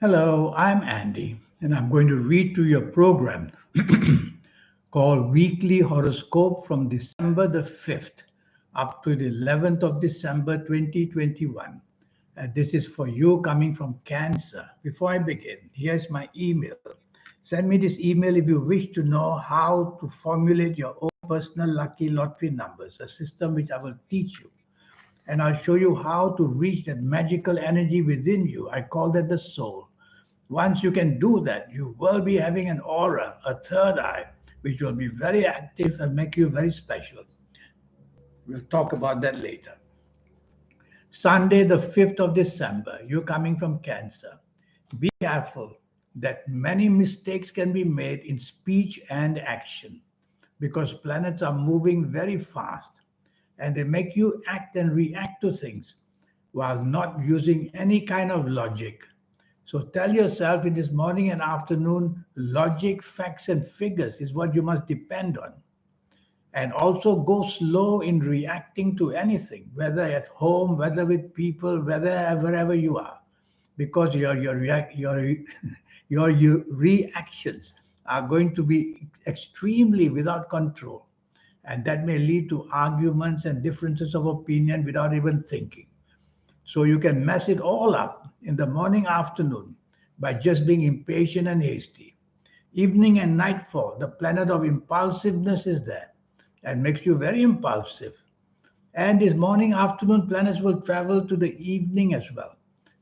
Hello, I'm Andy, and I'm going to read to your program called Weekly Horoscope from December the 5th up to the 11th of December 2021. This is for you coming from Cancer. Before I begin, here's my email. Send me this email if you wish to know how to formulate your own personal lucky lottery numbers, a system which I will teach you. And I'll show you how to reach that magical energy within you. I call that the soul. Once you can do that, you will be having an aura, a third eye, which will be very active and make you very special. We'll talk about that later. Sunday, the 5th of December, you're coming from Cancer. Be careful that many mistakes can be made in speech and action because planets are moving very fast and they make you act and react to things while not using any kind of logic. So tell yourself in this morning and afternoon, logic, facts, and figures is what you must depend on. And also go slow in reacting to anything, whether at home, whether with people, whether wherever you are, because your reactions are going to be extremely without control, and that may lead to arguments and differences of opinion without even thinking. So you can mess it all up in the morning, afternoon by just being impatient and hasty. Evening and nightfall, the planet of impulsiveness is there and makes you very impulsive. And these morning, afternoon planets will travel to the evening as well.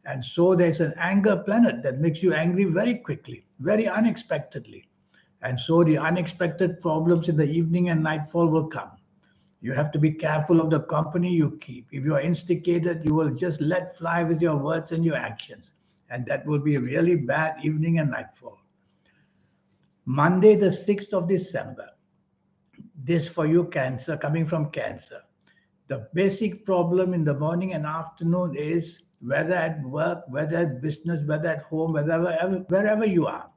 And so there's an anger planet that makes you angry very quickly, very unexpectedly. And so the unexpected problems in the evening and nightfall will come. You have to be careful of the company you keep. If you are instigated, you will just let fly with your words and your actions. And that will be a really bad evening and nightfall. Monday, the 6th of December. This for you, Cancer, coming from Cancer. The basic problem in the morning and afternoon is whether at work, whether at business, whether at home, wherever you are,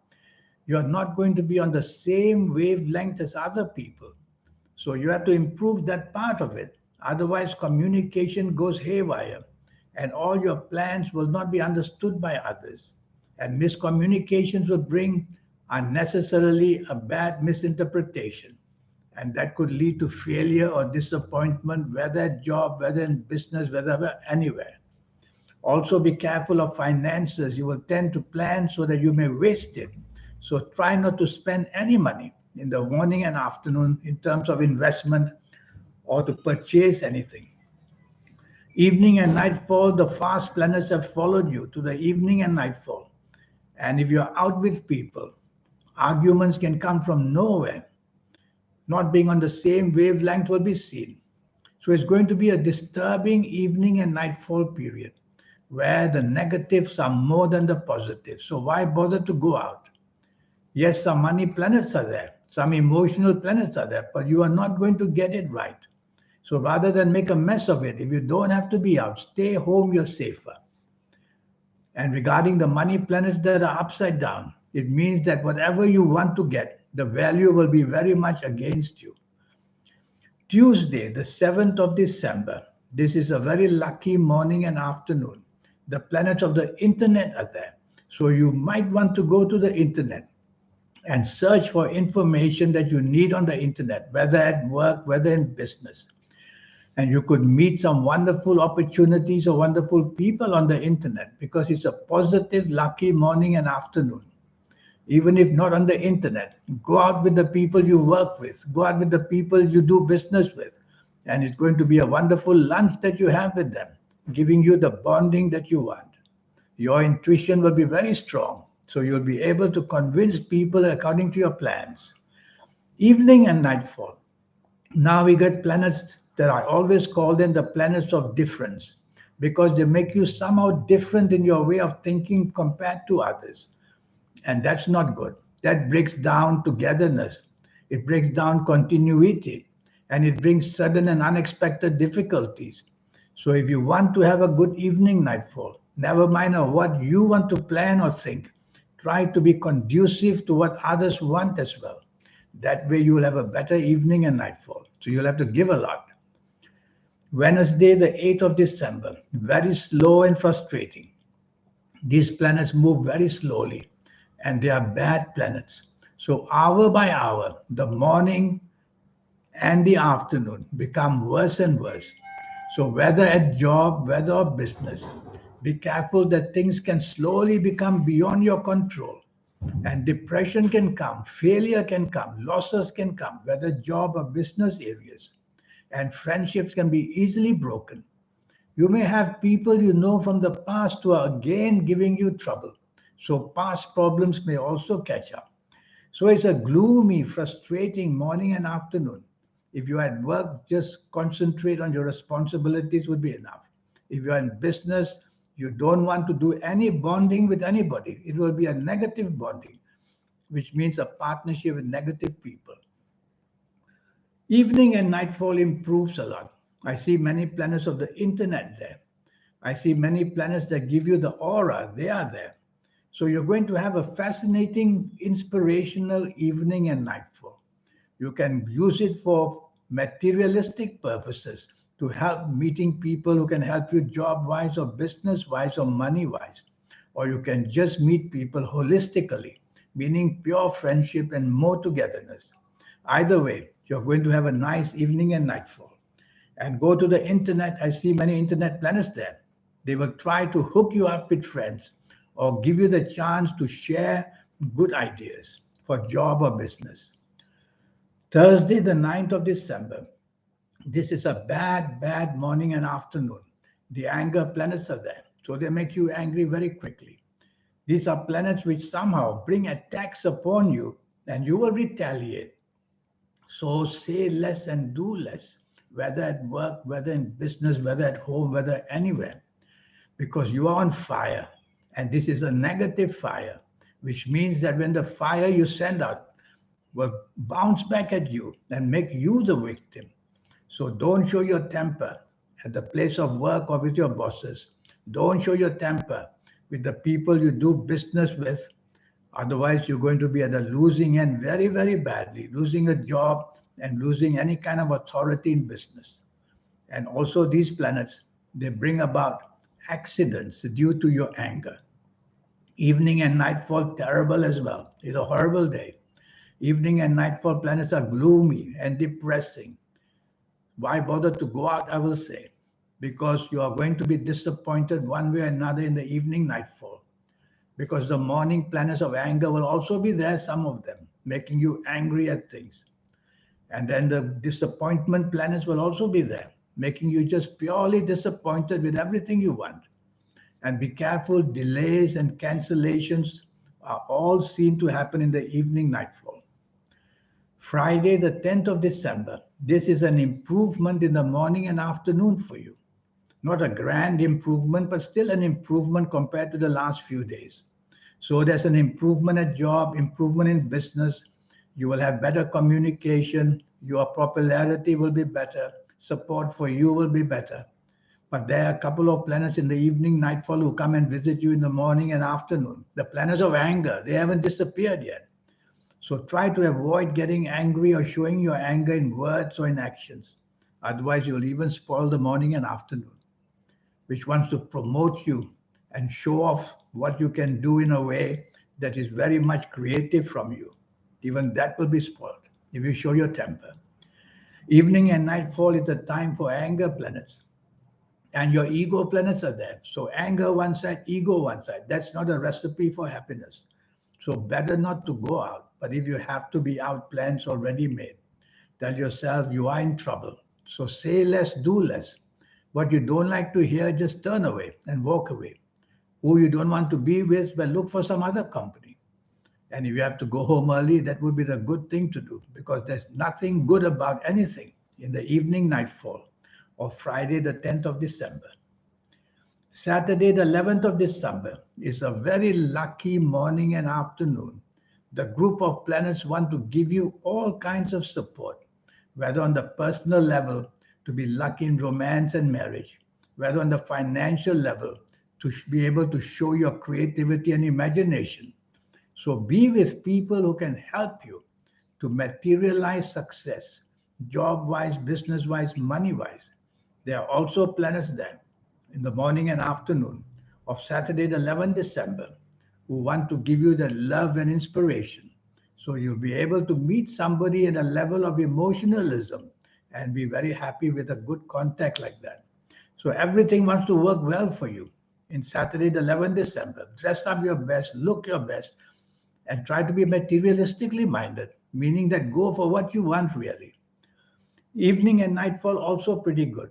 you're not going to be on the same wavelength as other people. So you have to improve that part of it. Otherwise, communication goes haywire and all your plans will not be understood by others. And miscommunications will bring unnecessarily a bad misinterpretation. And that could lead to failure or disappointment, whether at job, whether in business, whether anywhere. Also, be careful of finances. You will tend to plan so that you may waste it. So try not to spend any money in the morning and afternoon in terms of investment or to purchase anything. Evening and nightfall, the fast planets have followed you to the evening and nightfall. And if you're out with people, arguments can come from nowhere. Not being on the same wavelength will be seen. So it's going to be a disturbing evening and nightfall period where the negatives are more than the positives. So why bother to go out? Yes, some money planets are there, some emotional planets are there, but you are not going to get it right. So rather than make a mess of it, if you don't have to be out, stay home, you're safer. And regarding the money planets that are upside down, it means that whatever you want to get, the value will be very much against you. Tuesday, the 7th of December, this is a very lucky morning and afternoon. The planets of the internet are there. So you might want to go to the internet and search for information that you need on the internet, whether at work, whether in business. And you could meet some wonderful opportunities or wonderful people on the internet because it's a positive, lucky morning and afternoon. Even if not on the internet, go out with the people you work with, go out with the people you do business with. And it's going to be a wonderful lunch that you have with them, giving you the bonding that you want. Your intuition will be very strong. So you'll be able to convince people according to your plans. Evening and nightfall. Now we get planets that I always call them the planets of difference because they make you somehow different in your way of thinking compared to others. And that's not good. That breaks down togetherness. It breaks down continuity and it brings sudden and unexpected difficulties. So if you want to have a good evening nightfall, never mind what you want to plan or think, try to be conducive to what others want as well. That way you will have a better evening and nightfall. So you'll have to give a lot. Wednesday, the 8th of December, very slow and frustrating. These planets move very slowly and they are bad planets. So hour by hour, the morning and the afternoon become worse and worse. So whether at job, whether or business, be careful that things can slowly become beyond your control. And depression can come, failure can come, losses can come, whether job or business areas. And friendships can be easily broken. You may have people you know from the past who are again giving you trouble. So past problems may also catch up. So it's a gloomy, frustrating morning and afternoon. If you're at work, just concentrate on your responsibilities would be enough. If you're in business, you don't want to do any bonding with anybody. It will be a negative bonding, which means a partnership with negative people. Evening and nightfall improves a lot. I see many planets of the internet there. I see many planets that give you the aura, they are there. So you're going to have a fascinating, inspirational evening and nightfall. You can use it for materialistic purposes to help meeting people who can help you job wise or business wise or money wise. Or you can just meet people holistically, meaning pure friendship and more togetherness. Either way, you're going to have a nice evening and nightfall. And go to the internet. I see many internet planets there. They will try to hook you up with friends or give you the chance to share good ideas for job or business. Thursday, the 9th of December. This is a bad, bad morning and afternoon. The anger planets are there, so they make you angry very quickly. These are planets which somehow bring attacks upon you and you will retaliate. So say less and do less, whether at work, whether in business, whether at home, whether anywhere, because you are on fire. And this is a negative fire, which means that when the fire you send out will bounce back at you and make you the victim. So don't show your temper at the place of work or with your bosses. Don't show your temper with the people you do business with. Otherwise, you're going to be at the losing end very, very badly, losing a job and losing any kind of authority in business. And also, these planets, they bring about accidents due to your anger. Evening and nightfall, terrible as well. It's a horrible day. Evening and nightfall planets are gloomy and depressing. Why bother to go out, I will say, because you are going to be disappointed one way or another in the evening nightfall. Because the morning planets of anger will also be there, some of them, making you angry at things. And then the disappointment planets will also be there, making you just purely disappointed with everything you want. And be careful, delays and cancellations are all seen to happen in the evening nightfall. Friday, the 10th of December. This is an improvement in the morning and afternoon for you. Not a grand improvement, but still an improvement compared to the last few days. So there's an improvement at job, improvement in business. You will have better communication. Your popularity will be better. Support for you will be better. But there are a couple of planets in the evening nightfall who come and visit you in the morning and afternoon. The planets of anger, they haven't disappeared yet. So try to avoid getting angry or showing your anger in words or in actions. Otherwise, you'll even spoil the morning and afternoon, which wants to promote you and show off what you can do in a way that is very much creative from you. Even that will be spoiled if you show your temper. Evening and nightfall is the time for anger planets. And your ego planets are there. So anger one side, ego one side. That's not a recipe for happiness. So better not to go out. But if you have to be out, plans already made. Tell yourself you are in trouble. So say less, do less. What you don't like to hear, just turn away and walk away. Who you don't want to be with, well, look for some other company. And if you have to go home early, that would be the good thing to do, because there's nothing good about anything in the evening nightfall of Friday, the 10th of December. Saturday, the 11th of December is a very lucky morning and afternoon. The group of planets want to give you all kinds of support, whether on the personal level to be lucky in romance and marriage, whether on the financial level to be able to show your creativity and imagination. So be with people who can help you to materialize success, job-wise, business-wise, money-wise. There are also planets there in the morning and afternoon of Saturday, the 11th December, who want to give you the love and inspiration. So you'll be able to meet somebody at a level of emotionalism and be very happy with a good contact like that. So everything wants to work well for you. In Saturday, the 11th December, dress up your best, look your best, and try to be materialistically minded, meaning that go for what you want really. Evening and nightfall also pretty good.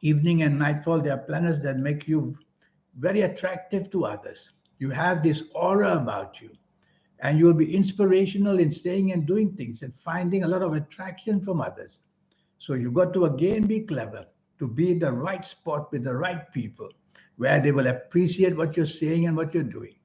Evening and nightfall, they are planets that make you very attractive to others. You have this aura about you, and you will be inspirational in staying and doing things and finding a lot of attraction from others. So you got to again be clever to be in the right spot with the right people where they will appreciate what you're saying and what you're doing.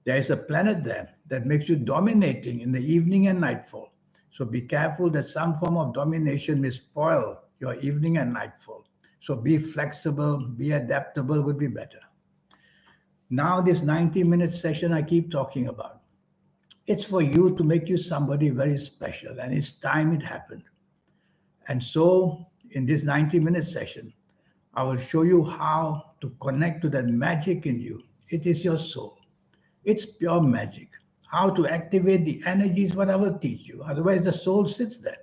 There is a planet there that makes you dominating in the evening and nightfall. So be careful that some form of domination may spoil your evening and nightfall. So be flexible, be adaptable would be better. Now, this 90-minute session I keep talking about, it's for you to make you somebody very special, and it's time it happened. And so, in this 90-minute session, I will show you how to connect to that magic in you. It is your soul. It's pure magic. How to activate the energies, what I will teach you. Otherwise, the soul sits there.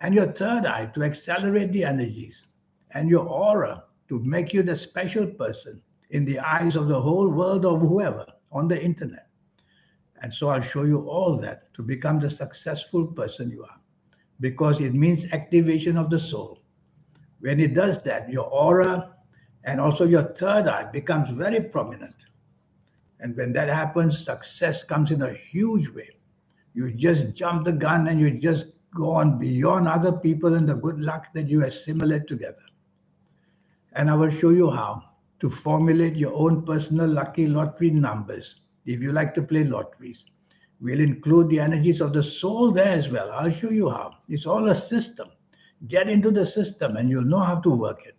And your third eye to accelerate the energies. And your aura to make you the special person in the eyes of the whole world or whoever on the internet. And so I'll show you all that to become the successful person you are. Because it means activation of the soul. When it does that, your aura and also your third eye becomes very prominent. And when that happens, success comes in a huge way. You just jump the gun and you just go on beyond other people and the good luck that you assimilate together. And I will show you how to formulate your own personal lucky lottery numbers. If you like to play lotteries, we'll include the energies of the soul there as well. I'll show you how. It's all a system. Get into the system and you'll know how to work it.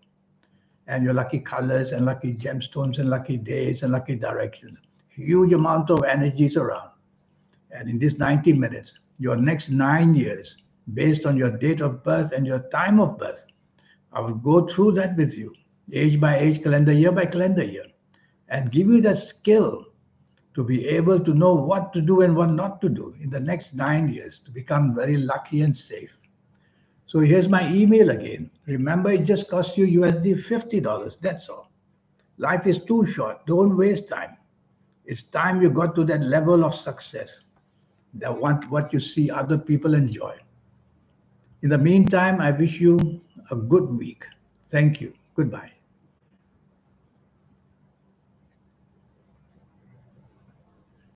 And your lucky colors and lucky gemstones and lucky days and lucky directions. Huge amount of energies around. And in this 90 minutes, your next 9 years, based on your date of birth and your time of birth, I will go through that with you, age by age, calendar year by calendar year, and give you that skill to be able to know what to do and what not to do in the next 9 years to become very lucky and safe. So here's my email again. Remember, it just cost you USD $50. That's all. Life is too short. Don't waste time. It's time you got to that level of success that want what you see other people enjoy. In the meantime, I wish you a good week. Thank you. Goodbye.